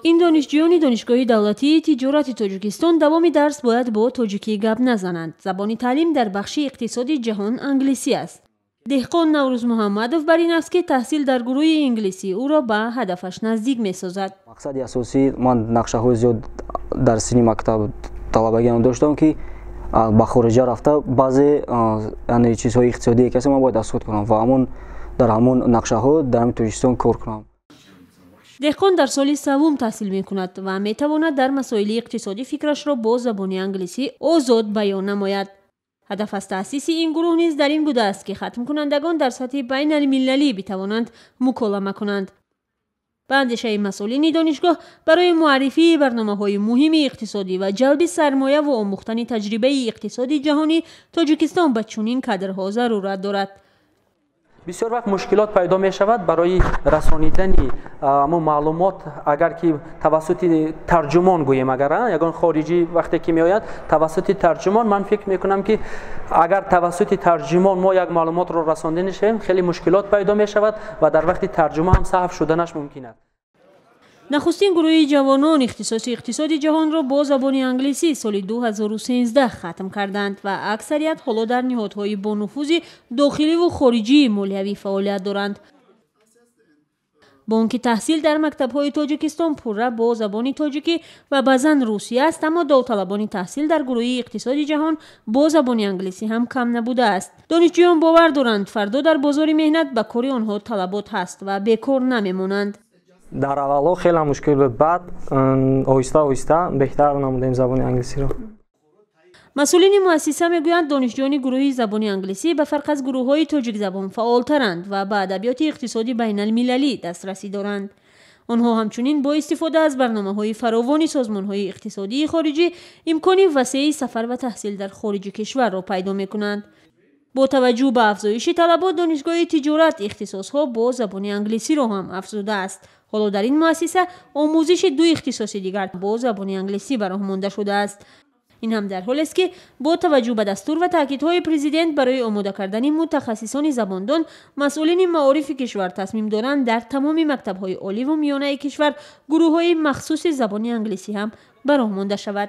این دانشجویان دانشگاه دولتی تجارت تاجیکستان دوامی درس باید با تاجیکی گپ نزنند. زبان تعلیم در بخش اقتصادی جهان انگلیسی است. دهقان نوروز محمدов بر این است که تحصیل در گروه انگلیسی او را به هدفش نزدیک می‌سازد. مقصد اساسی من نقشه‌های زیاد در سینی مکتب طلبگیان داشتم که به خارج رفته بعضی یعنی چیزهای اقتصادی کسی ما باید دستخط کنم و همون در همون نقشه‌ها در همین تاجیکستان کار کنم. دهقان در سال سوم تحصیل می‌کند و می‌تواند در مسائل اقتصادی فکرش را با زبان انگلیسی آزاد بیان نماید. هدف از تأسیس این گروه نیز در این بوده است که ختم کنندگان در سطح بین المللی بتوانند مکالمه کنند. به اندیشه مسئولین دانشگاه برای معرفی برنامه‌های مهم اقتصادی و جلب سرمایه و آموختن تجربه اقتصادی جهانی تاجیکستان به چنین کادرها ضرورت دارد. بسیار وقت مشکلات پیدا می شود برای رسانیدن معلومات اگر که توسط ترجمان گوییم اگر یگان خارجی وقتی که می آید توسط ترجمان من فکر می کنم که اگر توسط ترجمان ما یک معلومات را رسانده نشیم خیلی مشکلات پیدا می شود و در وقت ترجمه هم صحف شدنش ممکن است. نخستین گروه جوانان اختصاص اقتصاد جهان را با زبان انگلیسی سال 2013 ختم کردند و اکثریت حالا در نهادهای با نفوذ داخلی و خارجی مالیوی فعالیت دارند. با آنکه تحصیل در مکتب‌های تاجیکستان پرره با زبان تاجیکی و بعضاً روسی است، اما داوطلبان تحصیل در گروه اقتصاد جهان با زبان انگلیسی هم کم نبوده است. دانشجویان باور دارند فردا در بازار مهنت به کار آنها طلبات هست و بیکار نمیمانند. در اول خیلی مشکل بود، بعد آهسته آهسته بهتر نمودیم زبان انگلیسی را. مسئولین مؤسسه میگویند دانشجویان گروه زبان انگلیسی به فرق از گروه‌های تاجیک زبان فعال‌ترند و به ادبیات اقتصادی بین المللی دسترسی دارند. آنها همچنین با استفاده از برنامه‌های فراوان سازمان‌های اقتصادی خارجی امکان وسیع سفر و تحصیل در خارج کشور را پیدا می‌کنند. با توجه به افزایش طلبات دانشگاه تجارت اختصاص‌ها با زبان انگلیسی را هم افزوده است. حالا در این مؤسسه آموزش دو اختصاص دیگر با زبان انگلیسی برآمده شده است. این هم در حالی است که با توجه به دستور و تاکیدهای پرزیدنت برای آماده کردن متخصصان زباندان، مسئولین معارف کشور تصمیم دارند در تمام مکتب‌های عالی و میانه کشور گروه‌های مخصوص زبان انگلیسی هم برآمده شود.